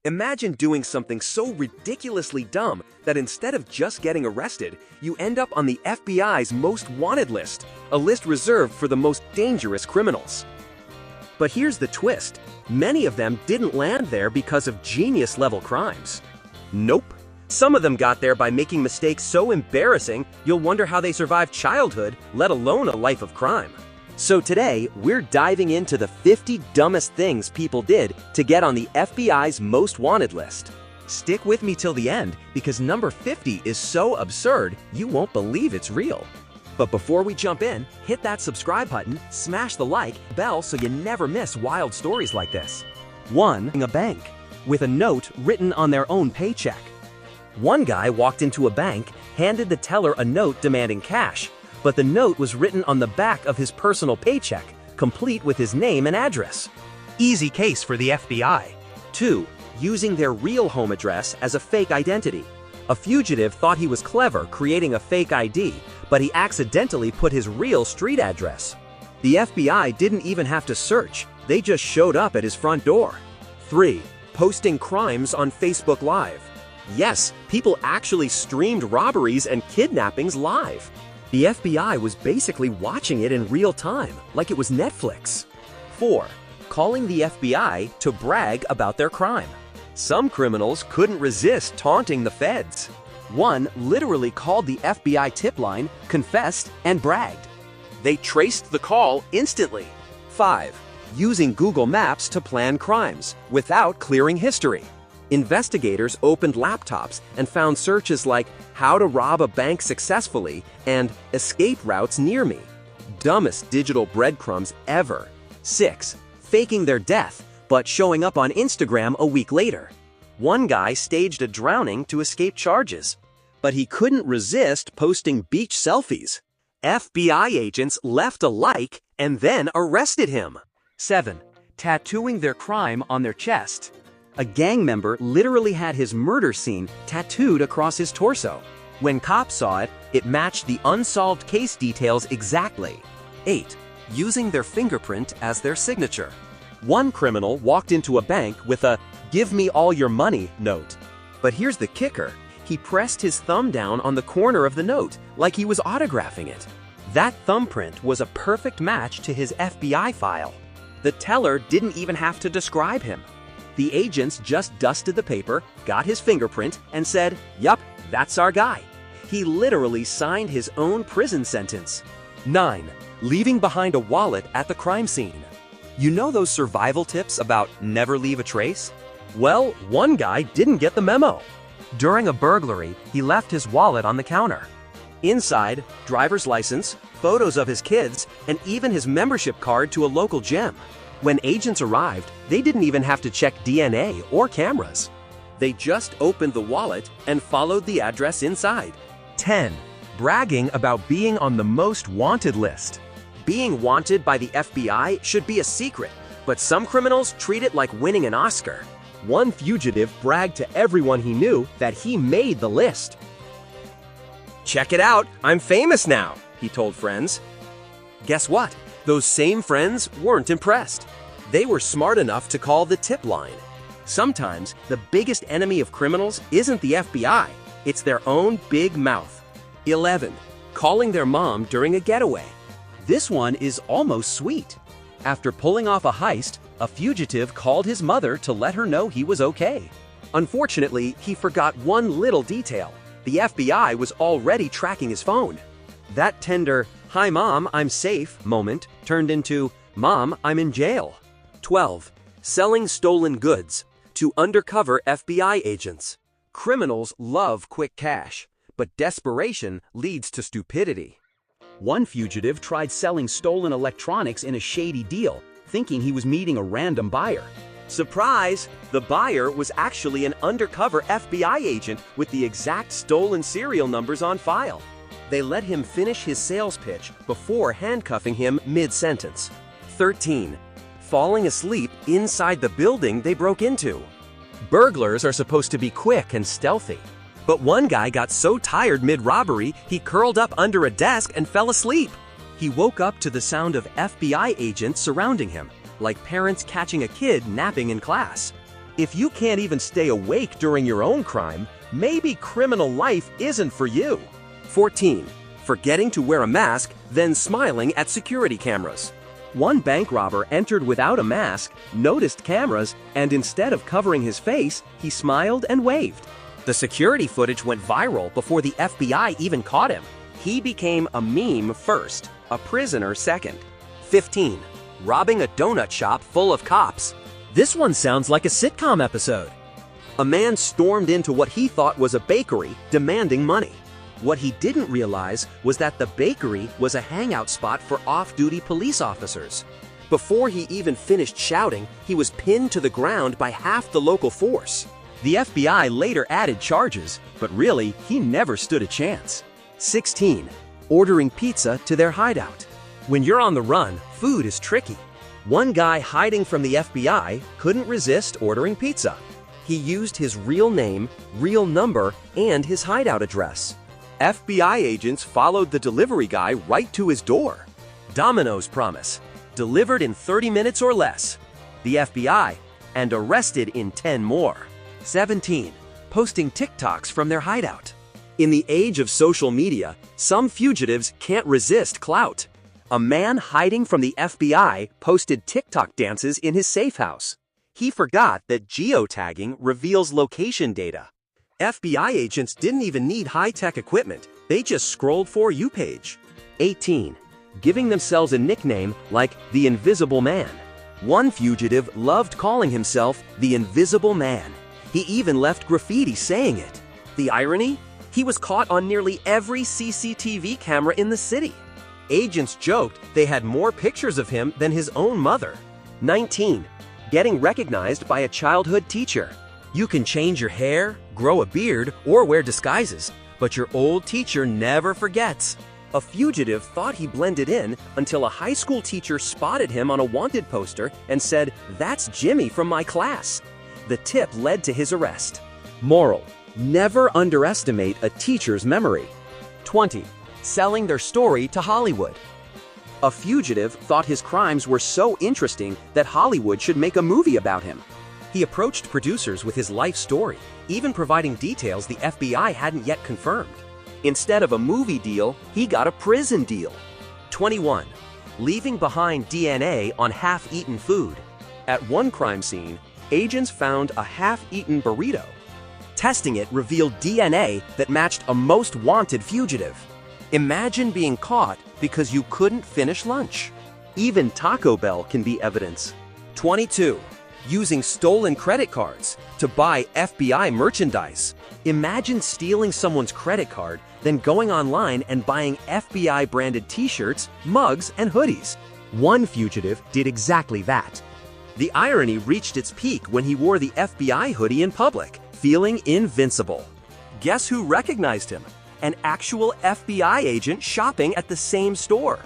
Imagine doing something so ridiculously dumb that instead of just getting arrested, you end up on the FBI's most wanted list, a list reserved for the most dangerous criminals. But here's the twist. Many of them didn't land there because of genius-level crimes. Nope. Some of them got there by making mistakes so embarrassing, you'll wonder how they survived childhood, let alone a life of crime. So today, we're diving into the 50 dumbest things people did to get on the FBI's most wanted list. Stick with me till the end, because number 50 is so absurd, you won't believe it's real. But before we jump in, hit that subscribe button, smash the like bell so you never miss wild stories like this. 1. A bank, with a note written on their own paycheck. One guy walked into a bank, handed the teller a note demanding cash, but the note was written on the back of his personal paycheck, complete with his name and address. Easy case for the FBI. 2. Using their real home address as a fake identity. A fugitive thought he was clever creating a fake ID, but he accidentally put his real street address. The FBI didn't even have to search, they just showed up at his front door. 3. Posting crimes on Facebook Live. Yes, people actually streamed robberies and kidnappings live. The FBI was basically watching it in real time, like it was Netflix. 4. Calling the FBI to brag about their crime. Some criminals couldn't resist taunting the feds. One literally called the FBI tip line, confessed, and bragged. They traced the call instantly. 5. Using Google Maps to plan crimes, without clearing history. Investigators opened laptops and found searches like "How to rob a bank successfully" and "Escape routes near me." Dumbest digital breadcrumbs ever. 6. Faking their death, but showing up on Instagram a week later. One guy staged a drowning to escape charges, but he couldn't resist posting beach selfies. FBI agents left a like and then arrested him. 7. Tattooing their crime on their chest. A gang member literally had his murder scene tattooed across his torso. When cops saw it, it matched the unsolved case details exactly. 8. Using their fingerprint as their signature. One criminal walked into a bank with a "Give me all your money" note. But here's the kicker. He pressed his thumb down on the corner of the note, like he was autographing it. That thumbprint was a perfect match to his FBI file. The teller didn't even have to describe him. The agents just dusted the paper, got his fingerprint, and said, "Yup, that's our guy." He literally signed his own prison sentence. 9. Leaving behind a wallet at the crime scene. You know those survival tips about never leave a trace? Well, one guy didn't get the memo. During a burglary, he left his wallet on the counter. Inside, driver's license, photos of his kids, and even his membership card to a local gym. When agents arrived, they didn't even have to check DNA or cameras. They just opened the wallet and followed the address inside. 10. Bragging about being on the most wanted list. Being wanted by the FBI should be a secret, but some criminals treat it like winning an Oscar. One fugitive bragged to everyone he knew that he made the list. "Check it out, I'm famous now," he told friends. Guess what? Those same friends weren't impressed. They were smart enough to call the tip line. Sometimes, the biggest enemy of criminals isn't the FBI, it's their own big mouth. 11. Calling their mom during a getaway. This one is almost sweet. After pulling off a heist, a fugitive called his mother to let her know he was okay. Unfortunately, he forgot one little detail. The FBI was already tracking his phone. That tender, "Hi Mom, I'm safe" moment turned into, "Mom, I'm in jail." 12. Selling stolen goods to undercover FBI agents. Criminals love quick cash, but desperation leads to stupidity. One fugitive tried selling stolen electronics in a shady deal, thinking he was meeting a random buyer. Surprise! The buyer was actually an undercover FBI agent with the exact stolen serial numbers on file. They let him finish his sales pitch before handcuffing him mid-sentence. 13. Falling asleep inside the building they broke into. Burglars are supposed to be quick and stealthy. But one guy got so tired mid-robbery, he curled up under a desk and fell asleep. He woke up to the sound of FBI agents surrounding him, like parents catching a kid napping in class. If you can't even stay awake during your own crime, maybe criminal life isn't for you. 14. Forgetting to wear a mask, then smiling at security cameras. One bank robber entered without a mask, noticed cameras, and instead of covering his face, he smiled and waved. The security footage went viral before the FBI even caught him. He became a meme first, a prisoner second. 15. Robbing a donut shop full of cops. This one sounds like a sitcom episode. A man stormed into what he thought was a bakery, demanding money. What he didn't realize was that the bakery was a hangout spot for off-duty police officers. Before he even finished shouting, he was pinned to the ground by half the local force. The FBI later added charges, but really, he never stood a chance. 16. Ordering pizza to their hideout. When you're on the run, food is tricky. One guy hiding from the FBI couldn't resist ordering pizza. He used his real name, real number, and his hideout address. FBI agents followed the delivery guy right to his door. Domino's promise, delivered in 30 minutes or less. The FBI, and arrested in 10 more. 17. Posting TikToks from their hideout. In the age of social media, some fugitives can't resist clout. A man hiding from the FBI posted TikTok dances in his safe house. He forgot that geotagging reveals location data. FBI agents didn't even need high-tech equipment, they just scrolled For You page. 18. Giving themselves a nickname like the Invisible Man. One fugitive loved calling himself the Invisible Man. He even left graffiti saying it. The irony? He was caught on nearly every CCTV camera in the city. Agents joked they had more pictures of him than his own mother. 19. Getting recognized by a childhood teacher. You can change your hair, grow a beard, or wear disguises, but your old teacher never forgets. A fugitive thought he blended in until a high school teacher spotted him on a wanted poster and said, "That's Jimmy from my class." The tip led to his arrest. Moral: never underestimate a teacher's memory. 20. Selling their story to Hollywood. A fugitive thought his crimes were so interesting that Hollywood should make a movie about him. He approached producers with his life story, even providing details the FBI hadn't yet confirmed. Instead of a movie deal, he got a prison deal. 21. Leaving behind DNA on half-eaten food. At one crime scene, agents found a half-eaten burrito. Testing it revealed DNA that matched a most wanted fugitive. Imagine being caught because you couldn't finish lunch. Even Taco Bell can be evidence. 22. Using stolen credit cards to buy FBI merchandise. Imagine stealing someone's credit card, then going online and buying FBI-branded t-shirts, mugs, and hoodies. One fugitive did exactly that. The irony reached its peak when he wore the FBI hoodie in public, feeling invincible. Guess who recognized him? An actual FBI agent shopping at the same store.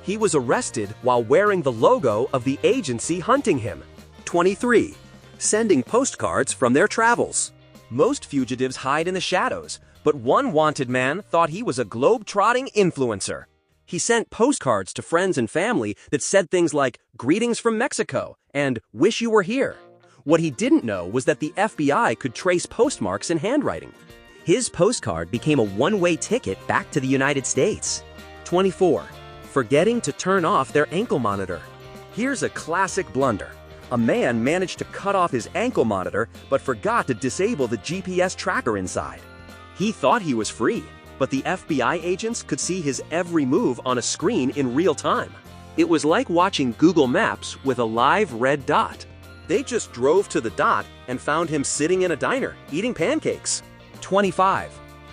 He was arrested while wearing the logo of the agency hunting him. 23. Sending postcards from their travels. Most fugitives hide in the shadows, but one wanted man thought he was a globe-trotting influencer. He sent postcards to friends and family that said things like, "Greetings from Mexico," and "Wish you were here." What he didn't know was that the FBI could trace postmarks and handwriting. His postcard became a one-way ticket back to the United States. 24. Forgetting to turn off their ankle monitor. Here's a classic blunder. A man managed to cut off his ankle monitor but forgot to disable the GPS tracker inside. He thought he was free, but the FBI agents could see his every move on a screen in real time. It was like watching Google Maps with a live red dot. They just drove to the dot and found him sitting in a diner, eating pancakes. 25.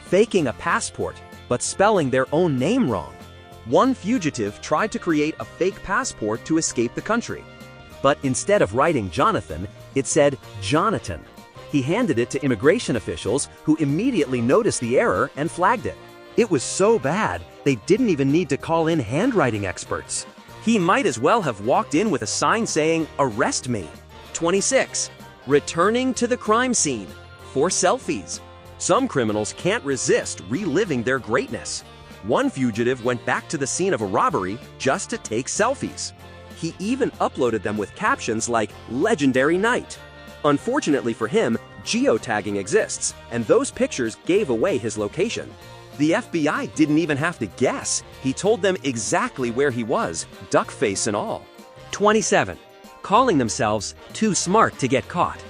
Faking a passport, but spelling their own name wrong. One fugitive tried to create a fake passport to escape the country. But instead of writing Jonathan, it said Jonathan. He handed it to immigration officials who immediately noticed the error and flagged it. It was so bad, they didn't even need to call in handwriting experts. He might as well have walked in with a sign saying, "Arrest me." 26. Returning to the crime scene for selfies. Some criminals can't resist reliving their greatness. One fugitive went back to the scene of a robbery just to take selfies. He even uploaded them with captions like "Legendary Night." Unfortunately for him, geotagging exists, and those pictures gave away his location. The FBI didn't even have to guess. He told them exactly where he was, duck face and all. 27. Calling themselves too smart to get caught.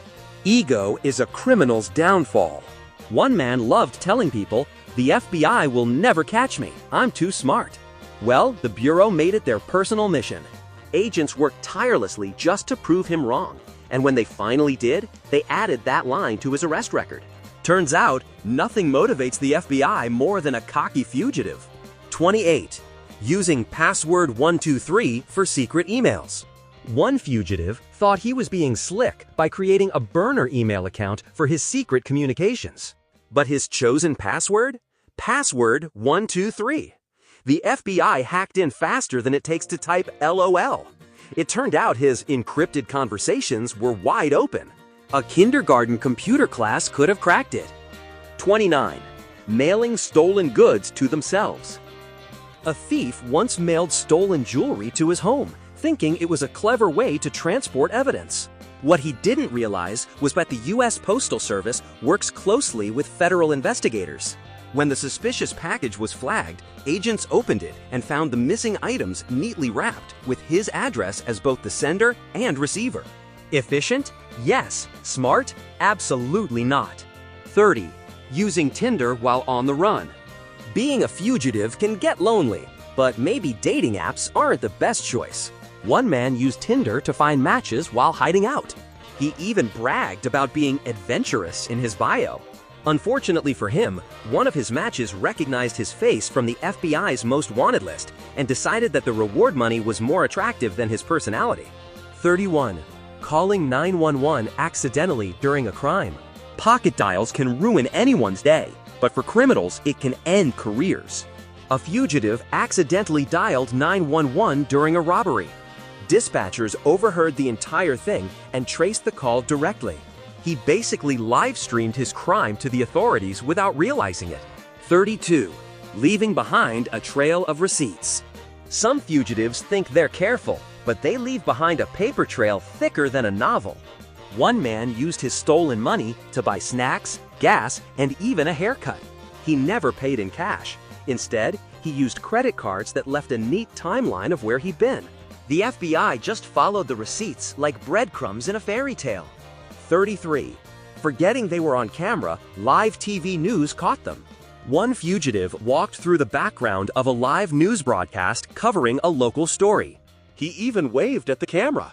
Ego is a criminal's downfall. One man loved telling people, "The FBI will never catch me, I'm too smart." Well, the Bureau made it their personal mission. Agents worked tirelessly just to prove him wrong, and when they finally did, they added that line to his arrest record. Turns out, nothing motivates the FBI more than a cocky fugitive. 28. Using password 123 for secret emails. One fugitive thought he was being slick by creating a burner email account for his secret communications. But his chosen password? Password 123. The FBI hacked in faster than it takes to type LOL. It turned out his encrypted conversations were wide open. A kindergarten computer class could have cracked it. 29. Mailing stolen goods to themselves. A thief once mailed stolen jewelry to his home, thinking it was a clever way to transport evidence. What he didn't realize was that the U.S. Postal Service works closely with federal investigators. When the suspicious package was flagged, agents opened it and found the missing items neatly wrapped with his address as both the sender and receiver. Efficient? Yes. Smart? Absolutely not. 30. Using Tinder while on the run. Being a fugitive can get lonely, but maybe dating apps aren't the best choice. One man used Tinder to find matches while hiding out. He even bragged about being adventurous in his bio. Unfortunately for him, one of his matches recognized his face from the FBI's most wanted list and decided that the reward money was more attractive than his personality. 31. Calling 911 accidentally during a crime. Pocket dials can ruin anyone's day, but for criminals, it can end careers. A fugitive accidentally dialed 911 during a robbery. Dispatchers overheard the entire thing and traced the call directly. He basically live-streamed his crime to the authorities without realizing it. 32. Leaving behind a trail of receipts. Some fugitives think they're careful, but they leave behind a paper trail thicker than a novel. One man used his stolen money to buy snacks, gas, and even a haircut. He never paid in cash. Instead, he used credit cards that left a neat timeline of where he'd been. The FBI just followed the receipts like breadcrumbs in a fairy tale. 33. Forgetting they were on camera, live TV news caught them. One fugitive walked through the background of a live news broadcast covering a local story. He even waved at the camera.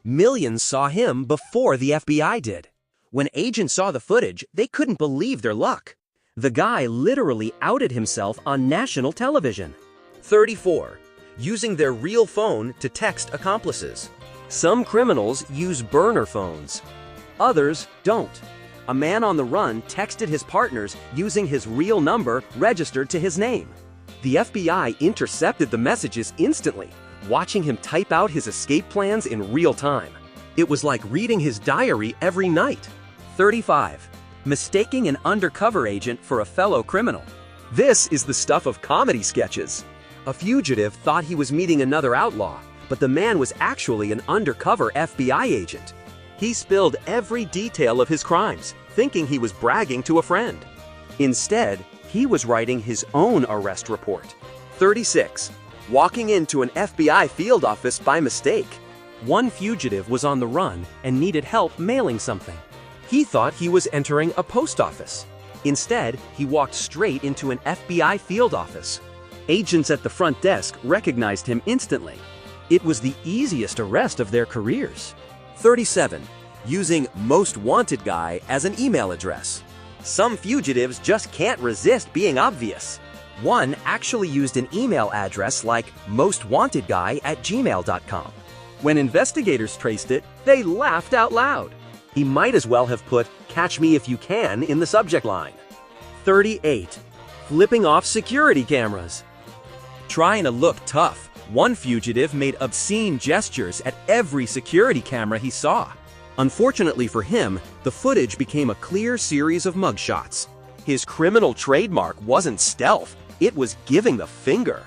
Millions saw him before the FBI did. When agents saw the footage, they couldn't believe their luck. The guy literally outed himself on national television. 34. Using their real phone to text accomplices. Some criminals use burner phones. Others don't. A man on the run texted his partners using his real number registered to his name. The FBI intercepted the messages instantly, watching him type out his escape plans in real time. It was like reading his diary every night. 35. Mistaking an undercover agent for a fellow criminal. This is the stuff of comedy sketches. A fugitive thought he was meeting another outlaw, but the man was actually an undercover FBI agent. He spilled every detail of his crimes, thinking he was bragging to a friend. Instead, he was writing his own arrest report. 36. Walking into an FBI field office by mistake. One fugitive was on the run and needed help mailing something. He thought he was entering a post office. Instead, he walked straight into an FBI field office. Agents at the front desk recognized him instantly. It was the easiest arrest of their careers. 37. Using most wanted guy as an email address. Some fugitives just can't resist being obvious. One actually used an email address like mostwantedguy@gmail.com. When investigators traced it, they laughed out loud. He might as well have put "catch me if you can" in the subject line. 38. Flipping off security cameras. Trying to look tough, one fugitive made obscene gestures at every security camera he saw. Unfortunately for him, the footage became a clear series of mugshots. His criminal trademark wasn't stealth, it was giving the finger.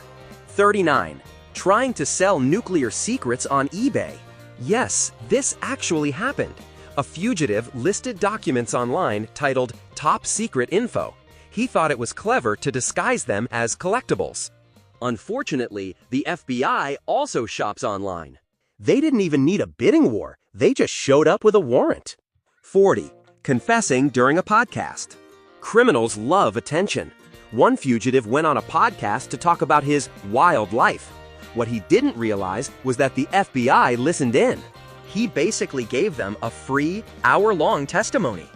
39. Trying to sell nuclear secrets on eBay. Yes, this actually happened. A fugitive listed documents online titled Top Secret Info. He thought it was clever to disguise them as collectibles. Unfortunately, the FBI also shops online. They didn't even need a bidding war, they just showed up with a warrant. 40. Confessing during a podcast. Criminals love attention. One fugitive went on a podcast to talk about his wild life. What he didn't realize was that the FBI listened in. He basically gave them a free, hour-long testimony.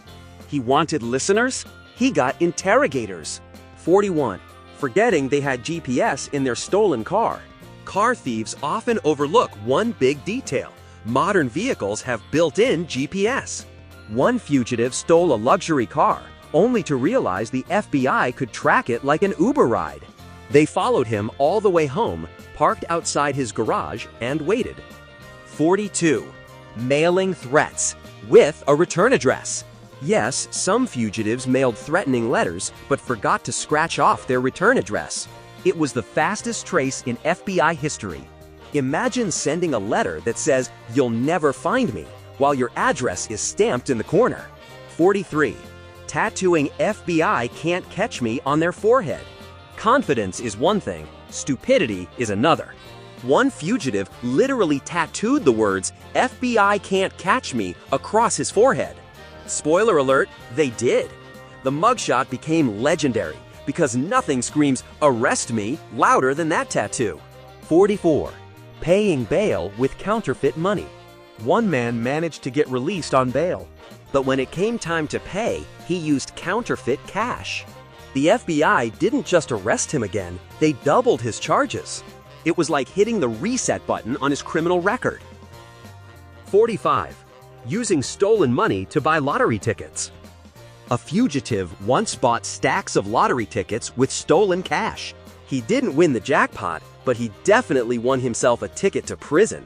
He wanted listeners? He got interrogators. 41. Forgetting they had GPS in their stolen car. Car thieves often overlook one big detail. Modern vehicles have built-in GPS. One fugitive stole a luxury car, only to realize the FBI could track it like an Uber ride. They followed him all the way home, parked outside his garage, and waited. 42. Mailing threats with a return address. Yes, some fugitives mailed threatening letters, but forgot to scratch off their return address. It was the fastest trace in FBI history. Imagine sending a letter that says, "You'll never find me," while your address is stamped in the corner. 43. Tattooing "FBI can't catch me" on their forehead. Confidence is one thing, stupidity is another. One fugitive literally tattooed the words "FBI can't catch me" across his forehead. Spoiler alert, they did. The mugshot became legendary because nothing screams "arrest me" louder than that tattoo. 44. Paying bail with counterfeit money. One man managed to get released on bail, but when it came time to pay, he used counterfeit cash. The FBI didn't just arrest him again, they doubled his charges. It was like hitting the reset button on his criminal record. 45. Using stolen money to buy lottery tickets. A fugitive once bought stacks of lottery tickets with stolen cash. He didn't win the jackpot, but he definitely won himself a ticket to prison.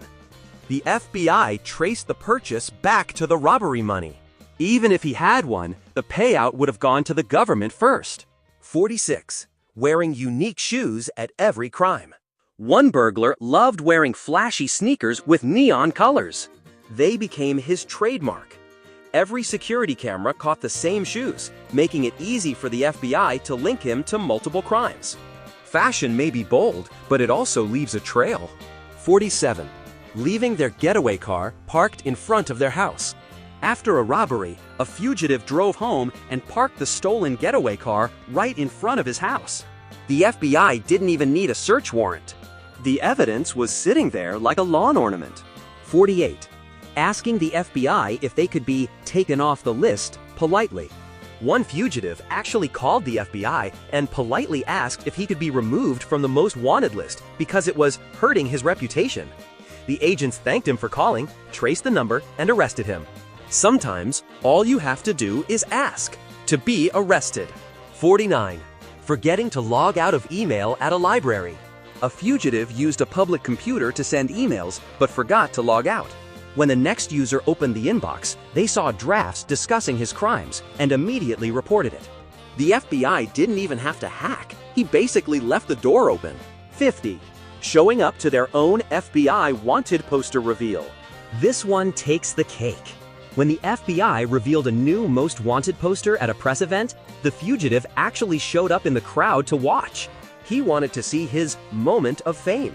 The FBI traced the purchase back to the robbery money. Even if he had one, the payout would have gone to the government first. 46. Wearing unique shoes at every crime. One burglar loved wearing flashy sneakers with neon colors. They became his trademark. Every security camera caught the same shoes, making it easy for the FBI to link him to multiple crimes. Fashion may be bold, but it also leaves a trail. 47. Leaving their getaway car parked in front of their house. After a robbery, a fugitive drove home and parked the stolen getaway car right in front of his house. The FBI didn't even need a search warrant. The evidence was sitting there like a lawn ornament. 48. Asking the FBI if they could be taken off the list politely. One fugitive actually called the FBI and politely asked if he could be removed from the most wanted list because it was hurting his reputation. The agents thanked him for calling, traced the number, and arrested him. Sometimes, all you have to do is ask to be arrested. 49. Forgetting to log out of email at a library. A fugitive used a public computer to send emails, but forgot to log out. When the next user opened the inbox, they saw drafts discussing his crimes and immediately reported it. The FBI didn't even have to hack. He basically left the door open. 50. Showing up to their own FBI wanted poster reveal. This one takes the cake. When the FBI revealed a new most wanted poster at a press event, the fugitive actually showed up in the crowd to watch. He wanted to see his moment of fame.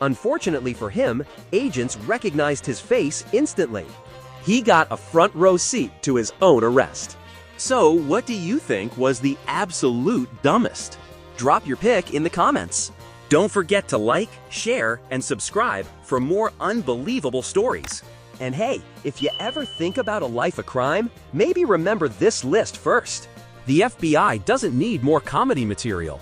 Unfortunately for him, agents recognized his face instantly. He got a front row seat to his own arrest. So, what do you think was the absolute dumbest? Drop your pick in the comments. Don't forget to like, share, and subscribe for more unbelievable stories. And hey, if you ever think about a life of crime, maybe remember this list first. The FBI doesn't need more comedy material.